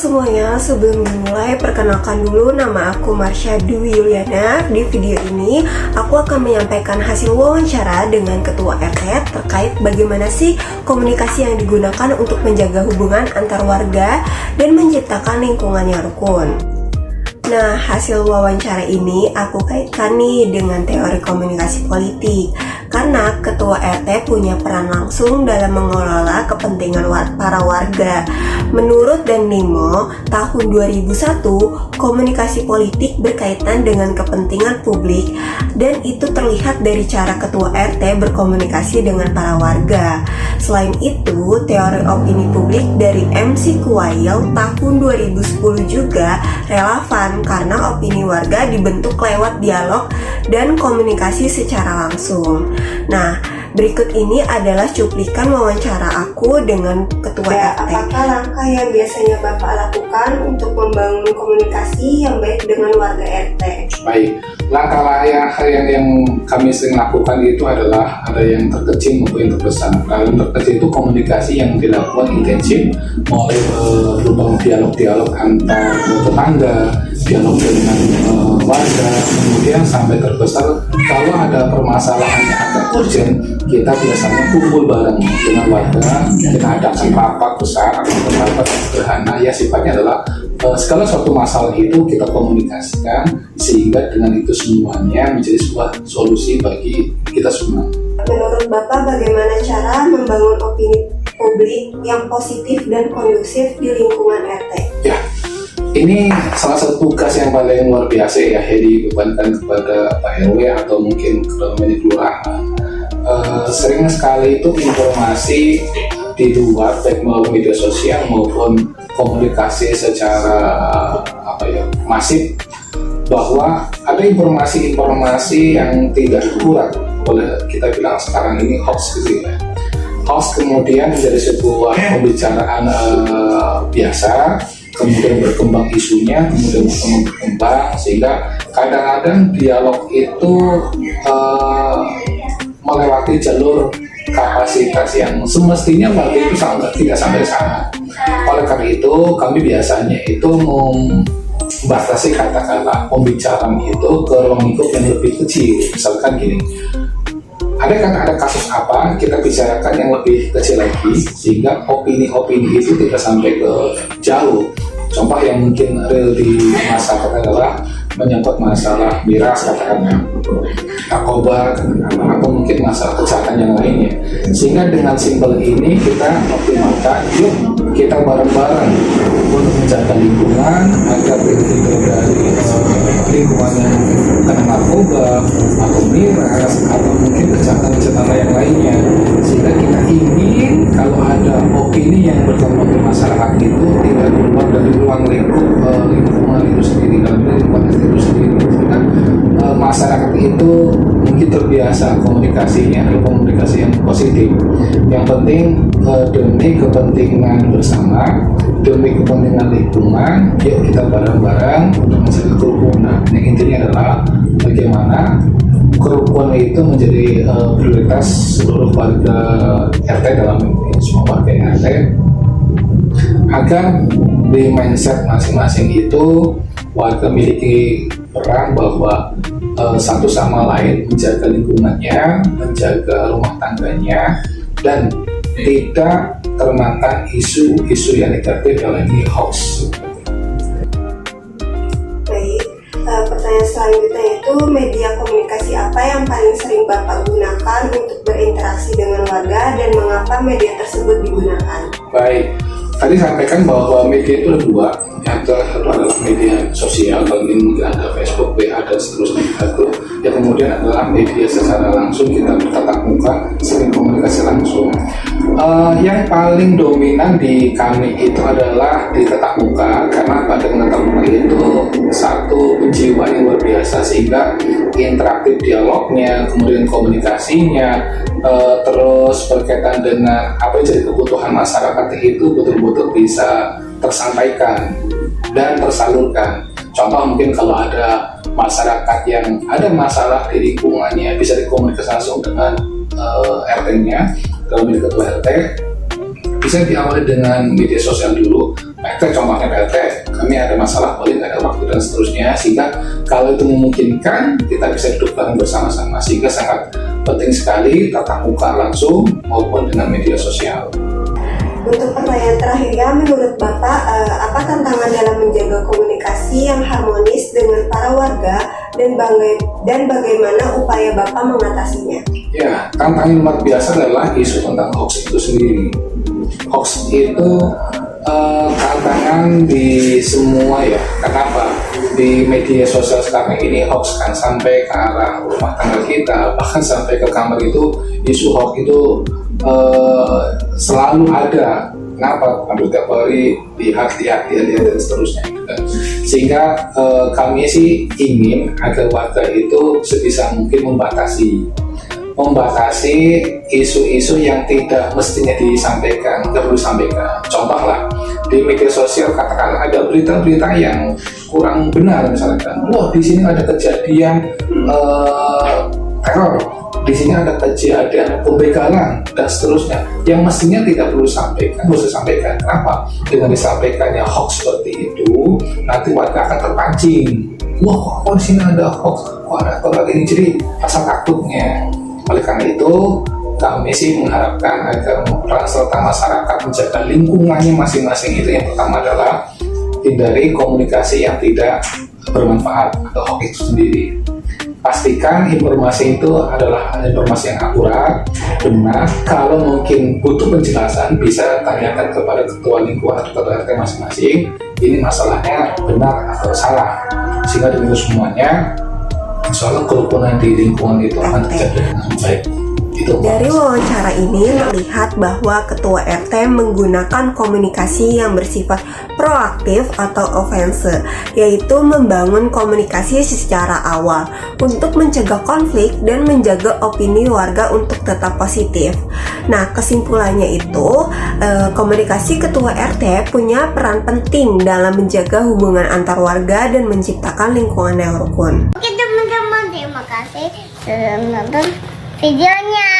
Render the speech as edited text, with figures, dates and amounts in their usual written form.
semuanya, sebelum dimulai perkenalkan dulu nama aku Marsha Dwi Yuliana. Di video ini aku akan menyampaikan hasil wawancara dengan Ketua RT terkait bagaimana sih komunikasi yang digunakan untuk menjaga hubungan antar warga dan menciptakan lingkungan yang rukun. Nah, hasil wawancara ini aku kaitkan nih dengan teori komunikasi politik. Karena Ketua RT punya peran langsung dalam mengelola kepentingan para warga. Menurut Dan Nimo, tahun 2001, komunikasi politik berkaitan dengan kepentingan publik dan itu terlihat dari cara Ketua RT berkomunikasi dengan para warga. Selain itu, teori opini publik dari MC Kuwail tahun 2010 juga relevan karena opini warga dibentuk lewat dialog dan komunikasi secara langsung. Nah, berikut ini adalah cuplikan wawancara aku dengan Ketua RT. Apakah langkah yang biasanya Bapak lakukan untuk membangun komunikasi yang baik dengan warga RT? Baik, langkah yang kami sering lakukan itu adalah ada yang terkecil maupun yang terbesar. Kalau yang terkecil itu komunikasi yang dilakukan intensif, mulai berupa dialog-dialog antar tetangga, dialog dengan warga, kemudian sampai terbesar kalau ada permasalahan yang agak urgent, kita biasanya kumpul bareng dengan warga, kita adakan rapat besar atau rapat sederhana ya sifatnya adalah segala suatu masalah itu kita komunikasikan sehingga dengan itu semuanya menjadi sebuah solusi bagi kita semua. Menurut Bapak bagaimana cara membangun opini publik yang positif dan kondusif di lingkungan RT? Ya, ini salah satu tugas yang paling luar biasa ya, dibebankan kepada Pak RW atau mungkin ketua kelurahan. Sering sekali itu informasi di luar baik melalui media sosial maupun komunikasi secara masif bahwa ada informasi-informasi yang tidak akurat, boleh kita bilang sekarang ini hoax gitu ya. Hoax kemudian menjadi sebuah pembicaraan biasa, kemudian berkembang isunya, kemudian berkembang sehingga kadang-kadang dialog itu melewati jalur kapasitas yang semestinya waktu itu tidak sampai sana. Oleh karena itu kami biasanya itu membatasi katakanlah pembicaraan itu ke ruang lingkup yang lebih kecil. Misalkan gini, ada kasus apa, kita bicarakan yang lebih kecil lagi sehingga opini-opini itu tidak sampai ke jauh. Contoh yang mungkin real di masyarakat adalah menyangkut masalah miras katakanlah, narkoba atau mungkin masalah kejahatan yang lainnya. Sehingga dengan simpel ini kita optimalkan, yuk kita bareng-bareng untuk menjaga lingkungan agar terhindar dari lingkungan yang kena narkoba atau miras atau mungkin kejahatan-kejahatan yang lainnya. Sehingga kita ingin kalau ada opini yang berkembang di masyarakat itu tidak keluar dari ruang lingkungan itu sendiri, dalam lingkungan itu sendiri. Sehingga masyarakat itu mungkin terbiasa komunikasinya adalah komunikasi yang positif. Yang penting demi kepentingan bersama, demi kepentingan lingkungan, yuk kita bareng-bareng untuk menjaga kerukunan. Yang intinya adalah bagaimana kerukunan itu menjadi prioritas seluruh warga RT dalam semua warga RT agar di mindset masing-masing itu warga memiliki peran bahwa satu sama lain menjaga lingkungannya, menjaga rumah tangganya, dan tidak termakan isu-isu yang negatif dalam ini hoax. Baik, pertanyaan selanjutnya itu media komunikasi apa yang paling sering Bapak gunakan untuk berinteraksi dengan warga dan mengapa media tersebut digunakan? Baik, tadi sampaikan bahwa media itu ada dua. Yang adalah media sosial, bagi mungkin ada Facebook, WA dan seterusnya itu. Yang kemudian adalah media secara langsung, kita bertatap muka, sering komunikasi langsung. Yang paling dominan di kami itu adalah di tatap muka, karena pada tatap muka itu satu penjiwaan yang luar biasa sehingga interaktif dialognya, kemudian komunikasinya, terus berkaitan dengan apa yang jadi kebutuhan masyarakat itu betul-betul bisa tersampaikan dan tersalurkan. Contoh mungkin kalau ada masyarakat yang ada masalah di lingkungannya bisa dikomunikasi langsung dengan RT-nya, kalau menjadi ketua RT bisa diawali dengan media sosial dulu, Pak RT, contohnya Pak RT, kami ada masalah, boleh nggak ada waktu dan seterusnya, sehingga kalau itu memungkinkan kita bisa duduk bareng bersama-sama, sehingga sangat penting sekali tatap muka langsung maupun dengan media sosial. Untuk pertanyaan terakhir ya, menurut Bapak, apa tantangan dalam menjaga komunikasi yang harmonis dengan para warga dan bagaimana upaya Bapak mengatasinya? Ya, tantangan luar biasa adalah isu tentang hoax itu sendiri. Hoax itu tantangan di semua ya. Kenapa? Di media sosial sekarang ini hoax kan sampai ke arah rumah tangga kita, bahkan sampai ke kamar itu isu hoax itu selalu ada. Kenapa? Hampir tiap hari lihat dan seterusnya. Sehingga kami sih ingin agar warga itu sebisa mungkin membatasi isu-isu yang tidak mestinya disampaikan, tidak perlu disampaikan. Contoh lah, di media sosial katakanlah ada berita-berita yang kurang benar, misalkan, wah di sini ada kejadian teror, di sini ada kejadian pembegalan dan seterusnya, yang mestinya tidak perlu disampaikan, harus disampaikan. Kenapa? Dengan disampaikannya hoax seperti itu, nanti warga akan terpancing. Wah, kok di sini ada hoax, kok ada teror ini, jadi rasa takutnya. Oleh karena itu, kami sih mengharapkan agar peran serta masyarakat menjaga lingkungannya masing-masing. Itu yang pertama adalah hindari komunikasi yang tidak bermanfaat atau hoax itu sendiri. Pastikan informasi itu adalah informasi yang akurat, benar. Kalau mungkin butuh penjelasan, bisa tanyakan kepada ketua lingkungan atau ketua RT masing-masing. Ini masalahnya benar atau salah, sehingga dengan semuanya soal kerukunan di lingkungan itu akan terjadi dengan baik. Dari wawancara ini melihat bahwa ketua RT menggunakan komunikasi yang bersifat proaktif atau ofense, yaitu membangun komunikasi secara awal untuk mencegah konflik dan menjaga opini warga untuk tetap positif. Nah, kesimpulannya itu komunikasi ketua RT punya peran penting dalam menjaga hubungan antar warga dan menciptakan lingkungan yang rukun. Oke teman-teman, terima kasih sudah menonton videonya.